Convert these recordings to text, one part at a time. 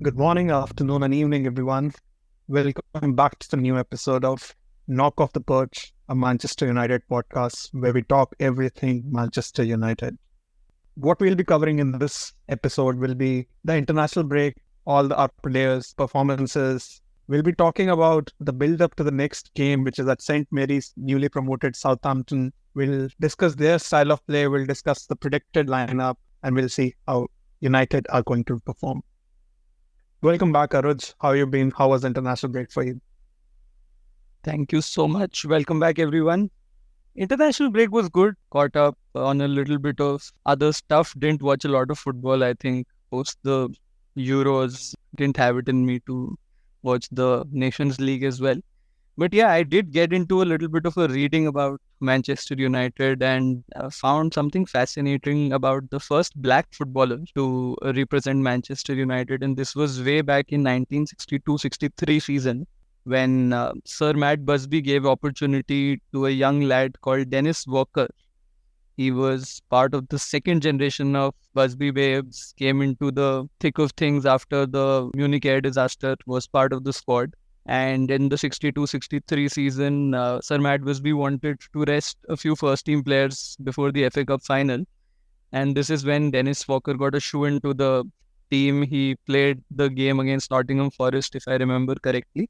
Good morning, afternoon, and evening, everyone. Welcome back to the new episode of Knock Off the Perch, a Manchester United podcast where we talk everything Manchester United. What we'll be covering in this episode will be the international break, our players' performances. We'll be talking about the build up to the next game, which is at St. Mary's newly promoted Southampton. We'll discuss their style of play, we'll discuss the predicted lineup, and we'll see how United are going to perform. Welcome back, Aruj. How you been? How was the international break for you? Thank you so much. Welcome back, everyone. International break was good. Caught up on a little bit of other stuff. Didn't watch a lot of football, I think. Post the Euros, didn't have it in me to watch the Nations League as well. But yeah, I did get into a little bit of a reading about Manchester United and found something fascinating about the first black footballer to represent Manchester United. And this was way back in 1962-63 season when Sir Matt Busby gave opportunity to a young lad called Dennis Walker. He was part of the second generation of Busby babes, came into the thick of things after the Munich air disaster, was part of the squad. And in the 62-63 season, Sir Matt Busby wanted to rest a few first-team players before the FA Cup final. And this is when Dennis Walker got a shoe into the team. He played the game against Nottingham Forest, if I remember correctly.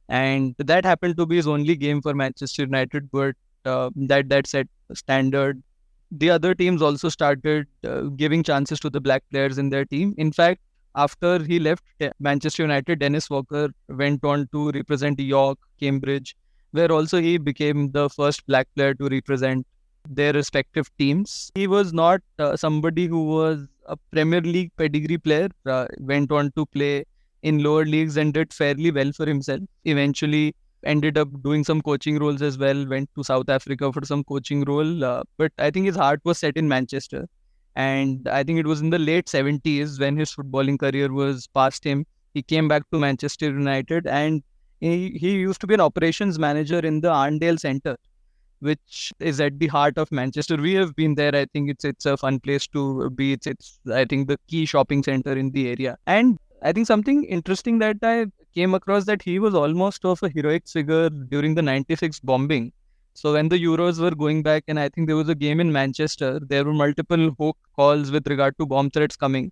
And that happened to be his only game for Manchester United, but that set a standard. The other teams also started giving chances to the black players in their team. In fact, after he left Manchester United, Dennis Walker went on to represent York, Cambridge, where also he became the first black player to represent their respective teams. He was not somebody who was a Premier League pedigree player, went on to play in lower leagues and did fairly well for himself. Eventually ended up doing some coaching roles as well, went to South Africa for some coaching role. But I think his heart was set in Manchester. And I think it was in the late 70s when his footballing career was past him. He came back to Manchester United and he used to be an operations manager in the Arndale Centre, which is at the heart of Manchester. We have been there. I think it's a fun place to be. It's I think the key shopping centre in the area. And I think something interesting that I came across that he was almost of a heroic figure during the 96 bombing. So when the Euros were going back, and I think there was a game in Manchester, there were multiple hoax calls with regard to bomb threats coming.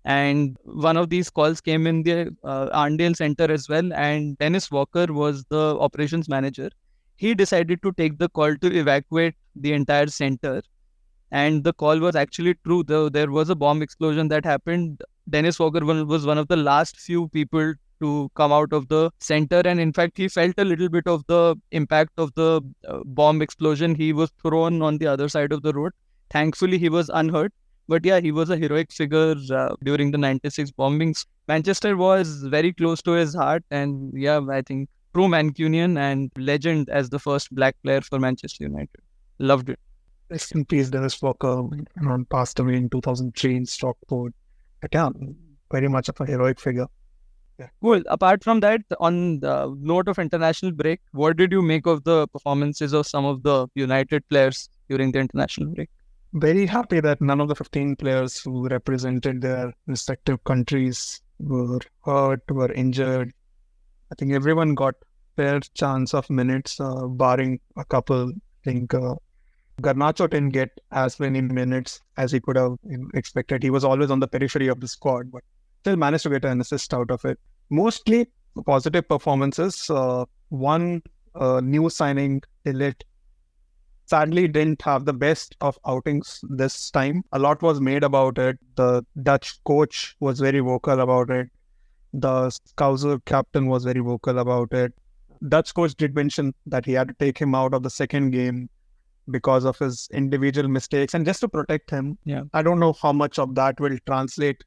And one of these calls came in the Arndale Centre as well. And Dennis Walker was the operations manager. He decided to take the call to evacuate the entire centre. And the call was actually true. There was a bomb explosion that happened. Dennis Walker was one of the last few people to come out of the center, and in fact he felt a little bit of the impact of the bomb explosion. He was thrown on the other side of the road. Thankfully he was unhurt, but yeah, he was a heroic figure during the 96 bombings. Manchester was very close to his heart, and yeah, I think true Mancunian and legend as the first black player for Manchester United. Loved it. Rest in peace, Dennis Walker. Passed away in 2003 in Stockport. But yeah, very much of a heroic figure. Yeah. Cool. Apart from that, on the note of international break, what did you make of the performances of some of the United players during the international break? Very happy that none of the 15 players who represented their respective countries were hurt, were injured. I think everyone got fair chance of minutes, barring a couple. I think Garnacho didn't get as many minutes as he could have expected. He was always on the periphery of the squad, but still managed to get an assist out of it. Mostly positive performances. One new signing, Elliot, sadly didn't have the best of outings this time. A lot was made about it. The Dutch coach was very vocal about it. The Scouser captain was very vocal about it. Dutch coach did mention that he had to take him out of the second game because of his individual mistakes and just to protect him. Yeah. I don't know how much of that will translate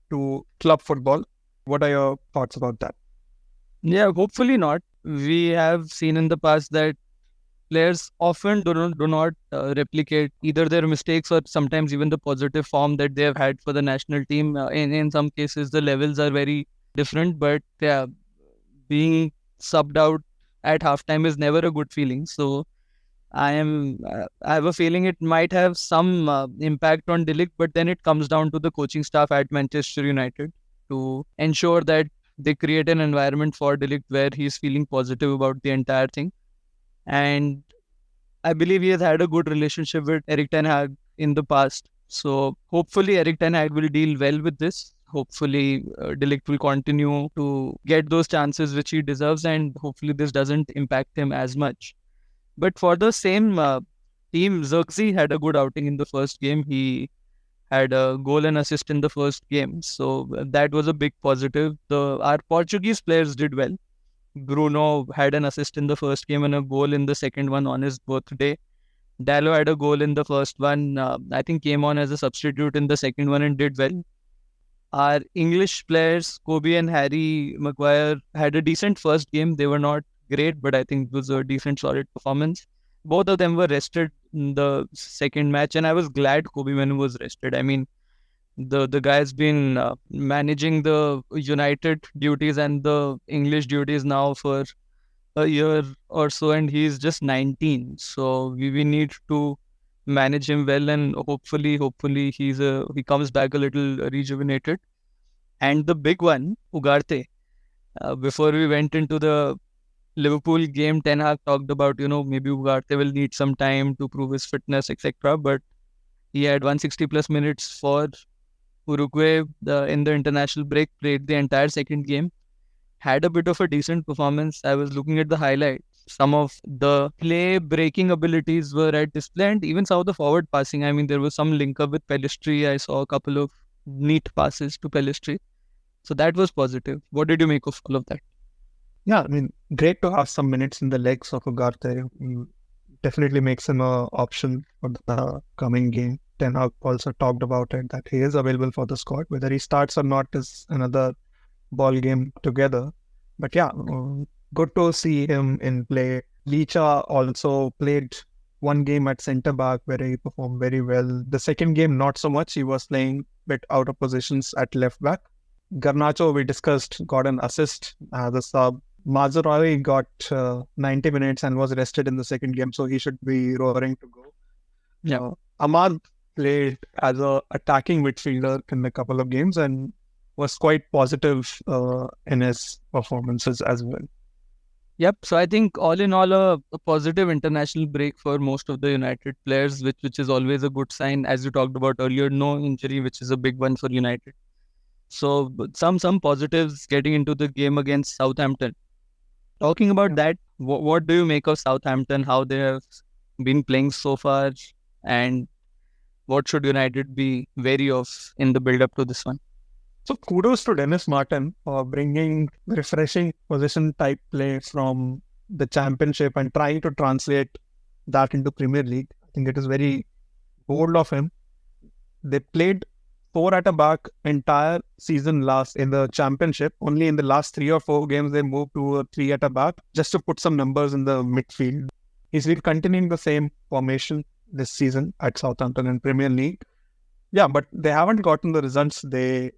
to club football. What are your thoughts about that? Yeah, hopefully not. We have seen in the past that players often do not replicate either their mistakes or sometimes even the positive form that they have had for the national team. In some cases, the levels are very different, but yeah, being subbed out at halftime is never a good feeling. So I have a feeling it might have some impact on De Ligt, but then it comes down to the coaching staff at Manchester United. to ensure that they create an environment for De Ligt where he's feeling positive about the entire thing. And I believe he has had a good relationship with Erik ten Hag in the past. So hopefully Erik ten Hag will deal well with this. Hopefully De Ligt will continue to get those chances which he deserves, and hopefully this doesn't impact him as much. But for the same team, Xerxes had a good outing in the first game. He had a goal and assist in the first game. So that was a big positive. Our Portuguese players did well. Bruno had an assist in the first game and a goal in the second one on his birthday. Dallo had a goal in the first one. I think came on as a substitute in the second one and did well. Our English players, Kobe and Harry Maguire, had a decent first game. They were not great, but I think it was a decent, solid performance. Both of them were rested in the second match, and I was glad Kobe Manu was rested. I mean, the guy's been managing the United duties and the English duties now for a year or so, and he's just 19. So we need to manage him well, and hopefully he comes back a little rejuvenated. And the big one, Ugarte. Before we went into the Liverpool game, Ten Hag talked about, maybe Ugarte will need some time to prove his fitness, etc. But he had 160 plus minutes for Uruguay in the international break, played the entire second game, had a bit of a decent performance. I was looking at the highlights. Some of the play breaking abilities were at display, and even some of the forward passing. I mean, there was some link up with Pellistri. I saw a couple of neat passes to Pellistri. So that was positive. What did you make of all of that? Yeah, I mean, great to have some minutes in the legs of Ugarte. Definitely makes him an option for the coming game. Ten Hag also talked about it, that he is available for the squad. Whether he starts or not is another ball game together. But yeah, good to see him in play. Licha also played one game at centre back where he performed very well. The second game, not so much. He was playing a bit out of positions at left back. Garnacho, we discussed, got an assist as a sub. Mazraoui got 90 minutes and was rested in the second game, so he should be roaring to go. Yeah. Ahmad played as a attacking midfielder in a couple of games and was quite positive in his performances as well. Yep. So I think all in all, a positive international break for most of the United players, which is always a good sign. As you talked about earlier, no injury, which is a big one for United. So some positives getting into the game against Southampton. Talking about that, what do you make of Southampton? How they have been playing so far, and what should United be wary of in the build-up to this one? So kudos to Dennis Martin for bringing refreshing possession type play from the Championship and trying to translate that into Premier League. I think it is very bold of him. They played 4 at a back entire season last in the Championship. Only in the last 3 or 4 games they moved to a 3 at a back just to put some numbers in the midfield. He's been continuing the same formation this season at Southampton in Premier League. Yeah, but they haven't gotten the results they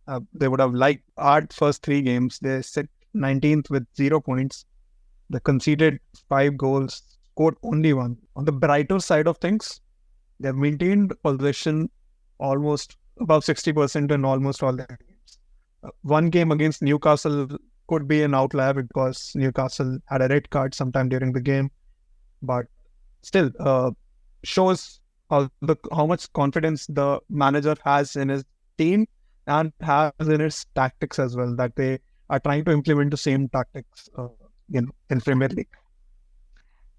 would have liked. Our first 3 games, they sit 19th with 0 points. They conceded 5 goals, scored only 1. On the brighter side of things, they've maintained possession almost above 60% in almost all their games. One game against Newcastle could be an outlier because Newcastle had a red card sometime during the game, but still shows how much confidence the manager has in his team and has in his tactics as well, that they are trying to implement the same tactics in Premier League.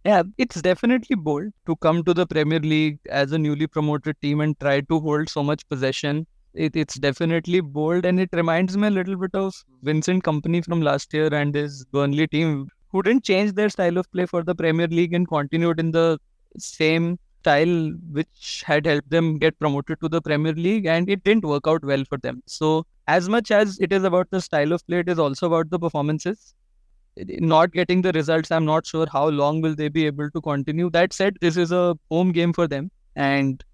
Yeah, it's definitely bold to come to the Premier League as a newly promoted team and try to hold so much possession. It's definitely bold, and it reminds me a little bit of Vincent Kompany from last year and his Burnley team, who didn't change their style of play for the Premier League and continued in the same style which had helped them get promoted to the Premier League, and it didn't work out well for them. So as much as it is about the style of play, it is also about the performances. Not getting the results, I'm not sure how long will they be able to continue. That said, this is a home game for them, and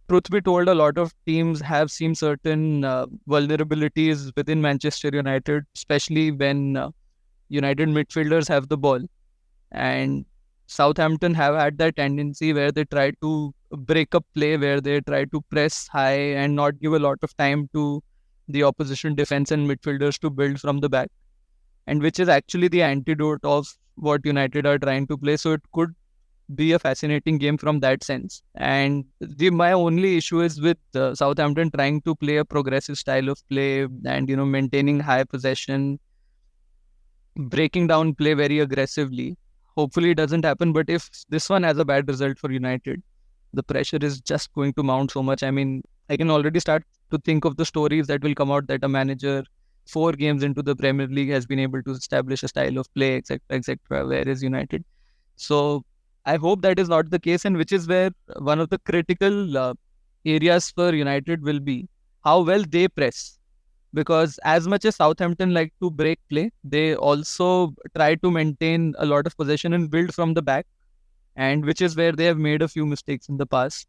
truth be told, a lot of teams have seen certain vulnerabilities within Manchester United, especially when United midfielders have the ball. And Southampton have had that tendency where they try to break up play, where they try to press high and not give a lot of time to the opposition defense and midfielders to build from the back, and which is actually the antidote of what United are trying to play. So it could be a fascinating game from that sense. And my only issue is with Southampton trying to play a progressive style of play and maintaining high possession, breaking down play very aggressively. Hopefully it doesn't happen, but if this one has a bad result for United, the pressure is just going to mount so much. I mean, I can already start to think of the stories that will come out that a manager 4 games into the Premier League has been able to establish a style of play, etc., etc., whereas United. So I hope that is not the case, and which is where one of the critical areas for United will be how well they press. Because as much as Southampton like to break play, they also try to maintain a lot of possession and build from the back, and which is where they have made a few mistakes in the past.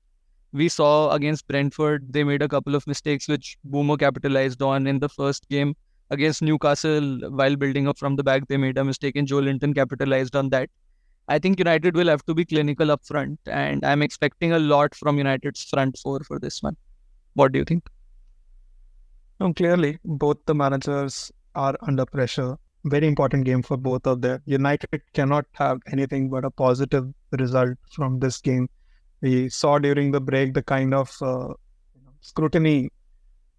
We saw against Brentford, they made a couple of mistakes which Boomer capitalized on in the first game. Against Newcastle, while building up from the back, they made a mistake, and Joe Linton capitalized on that. I think United will have to be clinical up front, and I'm expecting a lot from United's front four for this one. What do you think? No, clearly, both the managers are under pressure. Very important game for both of them. United cannot have anything but a positive result from this game. We saw during the break the kind of scrutiny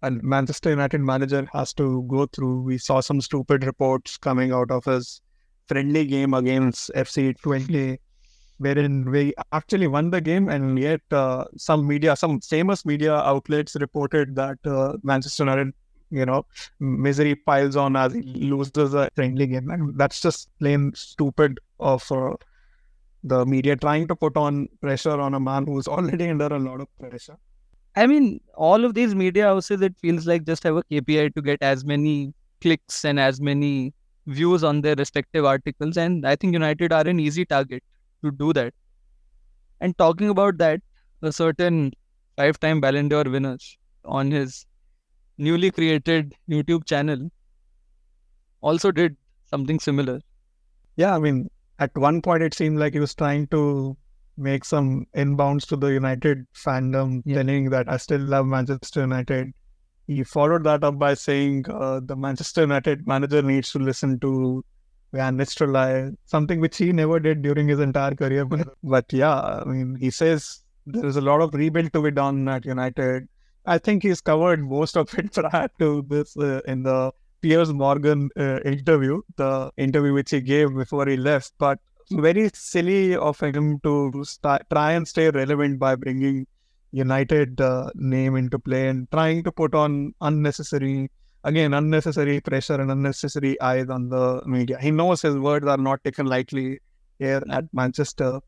a Manchester United manager has to go through. We saw some stupid reports coming out of his friendly game against FC 20, wherein we actually won the game, and yet some famous media outlets reported that Manchester United, misery piles on as he loses a friendly game. And that's just plain stupid of the media trying to put on pressure on a man who's already under a lot of pressure. I mean, all of these media houses, it feels like just have a KPI to get as many clicks and as many views on their respective articles. And I think United are an easy target to do that. And talking about that, a certain 5-time Ballon d'Or winner on his newly created YouTube channel also did something similar. Yeah, I mean, at one point it seemed like he was trying to make some inbounds to the United fandom, telling that I still love Manchester United. He followed that up by saying the Manchester United manager needs to listen to Van Nistelrooy, something which he never did during his entire career. But yeah, I mean, he says there is a lot of rebuild to be done at United. I think he's covered most of it prior to this in the Piers Morgan interview, the interview which he gave before he left. But very silly of him to try and stay relevant by bringing United name into play and trying to put on unnecessary pressure and unnecessary eyes on the media. He knows his words are not taken lightly here at Manchester.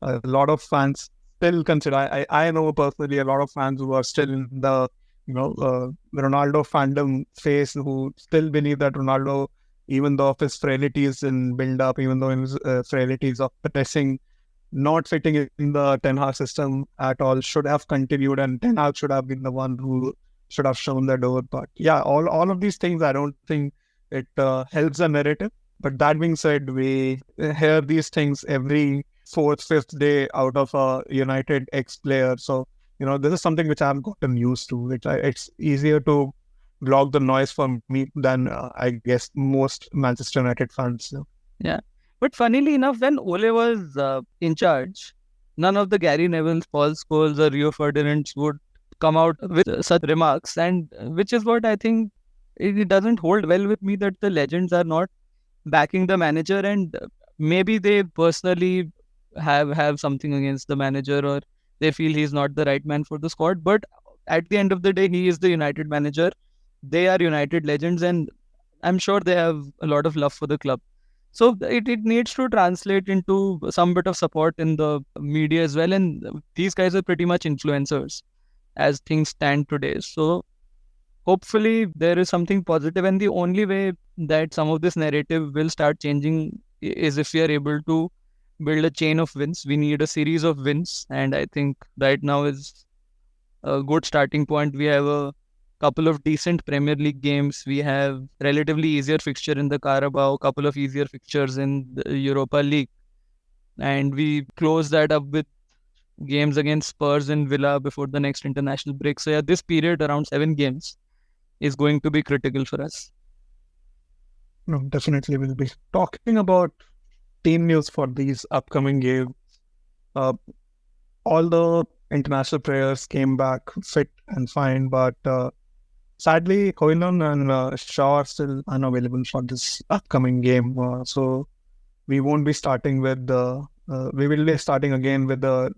A lot of fans still consider, I know personally a lot of fans who are still in the Ronaldo fandom phase, who still believe that Ronaldo, even though of his frailties in build-up, even though his frailties of pressing, not fitting in the Ten Hag system at all, should have continued, and Ten Hag should have been the one who should have shown the door. But yeah, all of these things, I don't think it helps the narrative. But that being said, we hear these things every fourth, fifth day out of a United ex-player. So, this is something which I've gotten used to. It's easier to block the noise for me than I guess most Manchester United fans. Yeah. But funnily enough, when Ole was in charge, none of the Gary Nevilles, Paul Scholes or Rio Ferdinands would come out with such remarks. And which is what I think it doesn't hold well with me, that the legends are not backing the manager, and maybe they personally have something against the manager, or they feel he's not the right man for the squad. But at the end of the day, he is the United manager. They are United legends, and I'm sure they have a lot of love for the club. So it needs to translate into some bit of support in the media as well. And these guys are pretty much influencers as things stand today. So hopefully there is something positive, and the only way that some of this narrative will start changing is if we are able to build a chain of wins. We need a series of wins, and I think right now is a good starting point. We have a couple of decent Premier League games. We have relatively easier fixture in the Carabao, couple of easier fixtures in the Europa League, and we close that up with games against Spurs and Villa before the next international break. So yeah, this period around 7 games is going to be critical for us. No, definitely will be. Talking about team news for these upcoming games, uh, all the international players came back fit and fine, but sadly, Hoyland and Shaw are still unavailable for this upcoming game. So we won't be starting with the. We will be starting again with the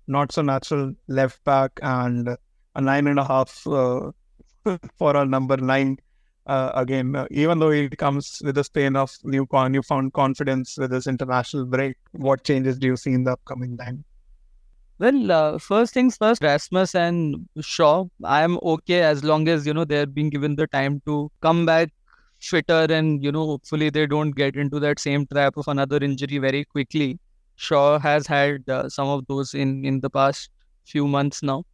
not so natural left back and a 9.5 for our number 9 again. Even though he comes with a stain of newfound confidence with his international break, what changes do you see in the upcoming time? Well, first things first, Rasmus and Shaw, I am okay as long as, they're being given the time to come back fitter and, hopefully they don't get into that same trap of another injury very quickly. Shaw has had some of those in the past few months now.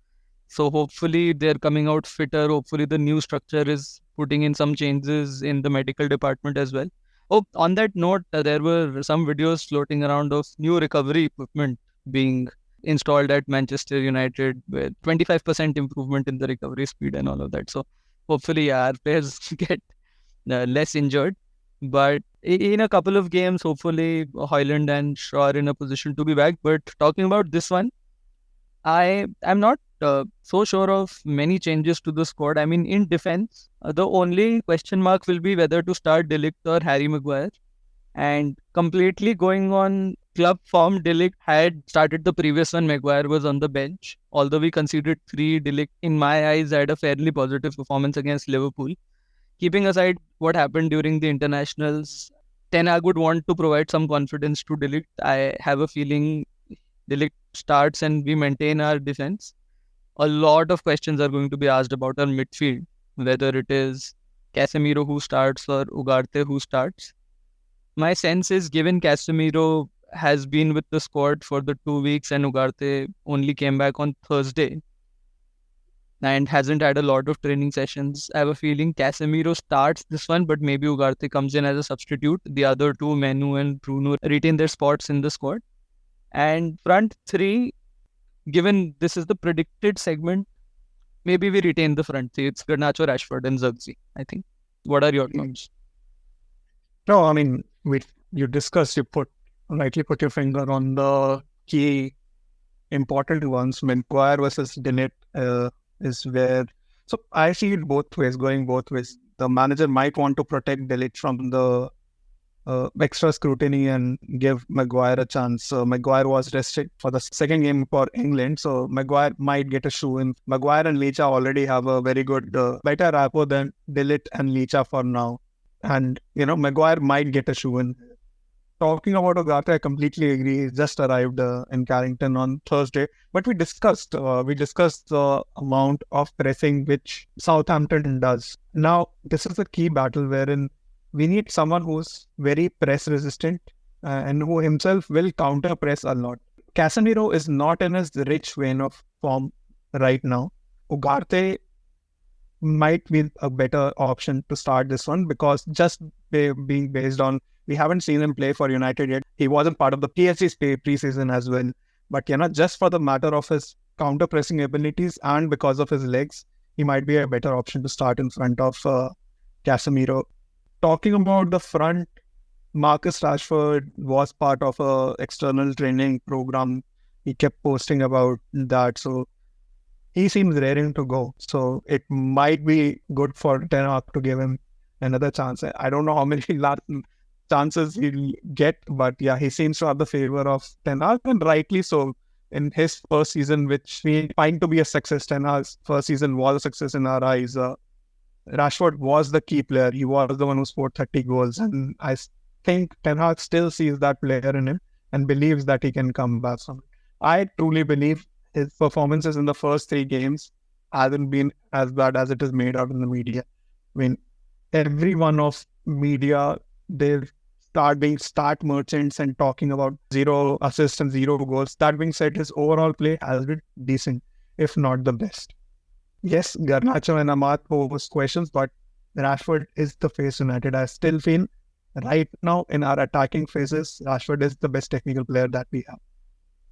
So hopefully they're coming out fitter. Hopefully the new structure is putting in some changes in the medical department as well. Oh, on that note, there were some videos floating around of new recovery equipment being installed at Manchester United with 25% improvement in the recovery speed and all of that. So hopefully our players get less injured. But in a couple of games, hopefully Hoyland and Shaw are in a position to be back. But talking about this one, I am not so sure of many changes to the squad. I mean, in defense, the only question mark will be whether to start De Ligt or Harry Maguire. And completely going on club form, De Ligt had started the previous one. Maguire was on the bench. Although we conceded 3, De Ligt, in my eyes, had a fairly positive performance against Liverpool. Keeping aside what happened during the internationals, Ten Hag would want to provide some confidence to De Ligt. I have a feeling De Ligt starts and we maintain our defense. A lot of questions are going to be asked about our midfield, whether it is Casemiro who starts or Ugarte who starts. My sense is, given Casemiro has been with the squad for the 2 weeks and Ugarte only came back on Thursday and hasn't had a lot of training sessions, I have a feeling Casemiro starts this one, but maybe Ugarte comes in as a substitute. The other two, Menu and Bruno, retain their spots in the squad. And front three, given this is the predicted segment, maybe we retain the front three. It's Garnacho, Rashford and Zugzi, I think. What are your thoughts? No, I mean, you rightly put your finger on the key important ones. Maguire versus Dinnet is where. So I see it going both ways. The manager might want to protect Delete from the extra scrutiny and give Maguire a chance. So Maguire was rested for the second game for England, so Maguire might get a shoe in. Maguire and Licha already have a very good, better rapport than Delete and Licha for now. And, Maguire might get a shoe in. Talking about Ugarte, I completely agree. He just arrived in Carrington on Thursday. But we discussed the amount of pressing which Southampton does. Now, this is a key battle wherein we need someone who's very press resistant and who himself will counter press a lot. Casemiro is not in his rich vein of form right now. Ugarte might be a better option to start this one because just being based on, we haven't seen him play for United yet. He wasn't part of the PSG's preseason as well. But, just for the matter of his counter pressing abilities and because of his legs, he might be a better option to start in front of Casemiro. Talking about the front, Marcus Rashford was part of a external training program. He kept posting about that. So he seems raring to go. So it might be good for Ten Hag to give him another chance. I don't know how many chances he'll get, but yeah, he seems to have the favor of Ten Hag, and rightly so. In his first season, which we find to be a success, Ten Hag's first season was a success in our eyes. Rashford was the key player. He was the one who scored 30 goals. And I think Ten Hag still sees that player in him and believes that he can come back from it. I truly believe his performances in the first 3 games hasn't been as bad as it is made out in the media. I mean, every one of media, they start being stat merchants and talking about 0 assists and 0 goals. That being said, his overall play has been decent, if not the best. Yes, Garnacho and Amat pose questions, but Rashford is the face United. I still feel right now in our attacking phases, Rashford is the best technical player that we have.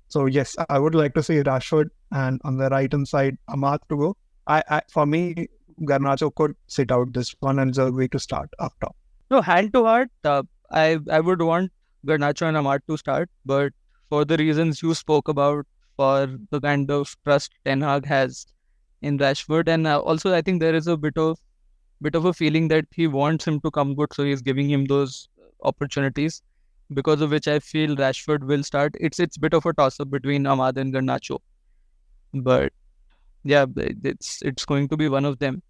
So yes, I would like to see Rashford and on the right hand side, Amat to go. For me, Garnacho could sit out this one and Zerbi to start up top. No, hand to heart, I would want Garnacho and Ahmad to start, but for the reasons you spoke about, for the kind of trust Ten Hag has in Rashford, and also I think there is a bit of a feeling that he wants him to come good, so he's giving him those opportunities, because of which I feel Rashford will start. It's bit of a toss up between Ahmad and Garnacho, but yeah, it's going to be one of them.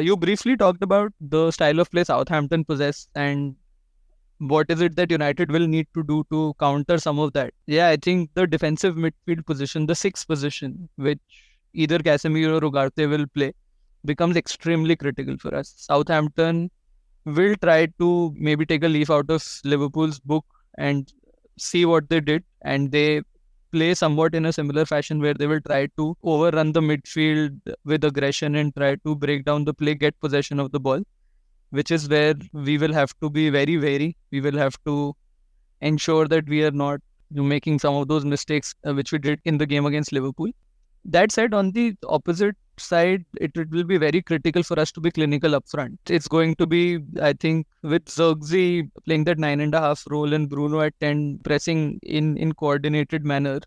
You briefly talked about the style of play Southampton possess and what is it that United will need to do to counter some of that. Yeah, I think the defensive midfield position, the sixth position, which either Casemiro or Ugarte will play, becomes extremely critical for us. Southampton will try to maybe take a leaf out of Liverpool's book and see what they did, and they play somewhat in a similar fashion where they will try to overrun the midfield with aggression and try to break down the play, get possession of the ball, which is where we will have to be very wary. We will have to ensure that we are not making some of those mistakes which we did in the game against Liverpool. That said, on the opposite side, it will be very critical for us to be clinical up front. It's going to be, I think, with Zirkzee playing that 9.5 role and Bruno at 10 pressing in coordinated manner,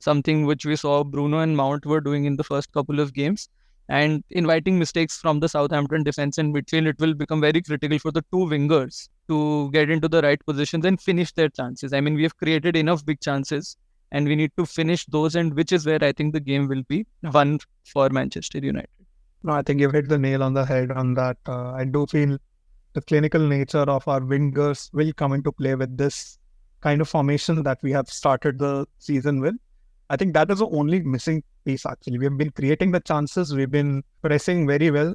something which we saw Bruno and Mount were doing in the first couple of games, and inviting mistakes from the Southampton defense and midfield, it will become very critical for the two wingers to get into the right positions and finish their chances. I mean, we have created enough big chances, and we need to finish those, and which is where I think the game will be won for Manchester United. No, I think you've hit the nail on the head on that. I do feel the clinical nature of our wingers will come into play with this kind of formation that we have started the season with. I think that is the only missing piece, actually. We have been creating the chances. We've been pressing very well.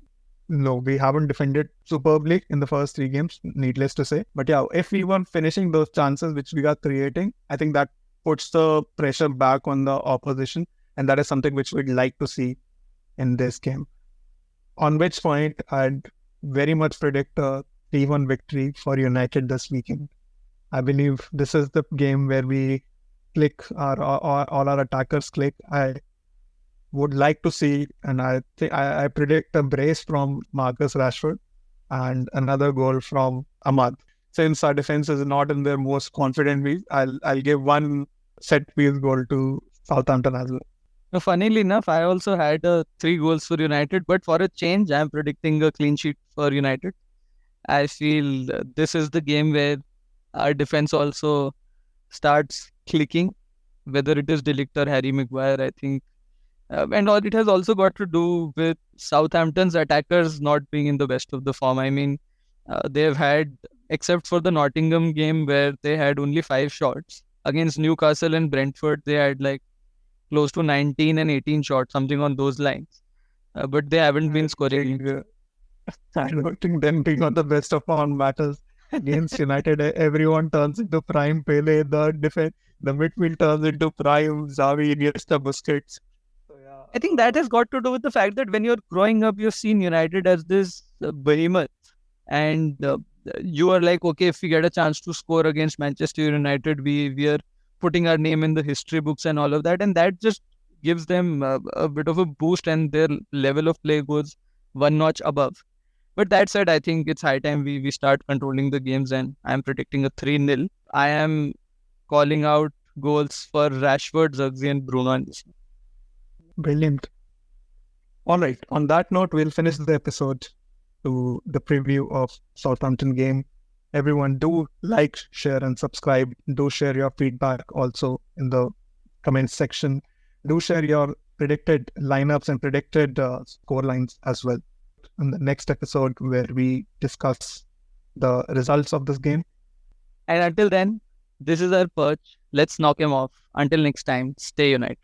No, we haven't defended superbly in the first 3 games, needless to say. But yeah, if we were finishing those chances which we are creating, I think that puts the pressure back on the opposition, and that is something which we'd like to see in this game. On which point, I'd very much predict a 3-1 victory for United this weekend. I believe this is the game where we click, all our attackers click. I would like to see, and I predict a brace from Marcus Rashford and another goal from Ahmad. Since our defense is not in their most confident week, I'll give one set piece goal to Southampton as well. Now, funnily enough, I also had 3 goals for United, but for a change, I'm predicting a clean sheet for United. I feel this is the game where our defense also starts clicking, whether it is De Ligt or Harry Maguire, I think. And it has also got to do with Southampton's attackers not being in the best of the form. I mean, they've had, except for the Nottingham game where they had only 5 shots, against Newcastle and Brentford, they had like close to 19 and 18 shots, something on those lines. But they haven't been scoring. I don't think them being on the best of form matters. Against United, everyone turns into prime Pele. The midfield turns into prime Xavi, Iniesta, Busquets. So, yeah. I think that has got to do with the fact that when you're growing up, you've seen United as this behemoth, and you are like, okay, if we get a chance to score against Manchester United, we are putting our name in the history books and all of that, and that just gives them a bit of a boost, and their level of play goes one notch above. But that said, I think it's high time we start controlling the games, and I'm predicting a 3-0. I am calling out goals for Rashford, Zirkzee and Bruno in this. Brilliant. All right. On that note, we'll finish the episode to the preview of Southampton game. Everyone do like, share and subscribe. Do share your feedback also in the comment section. Do share your predicted lineups and predicted score lines as well in the next episode where we discuss the results of this game. And until then, this is our perch. Let's knock him off. Until next time, stay united.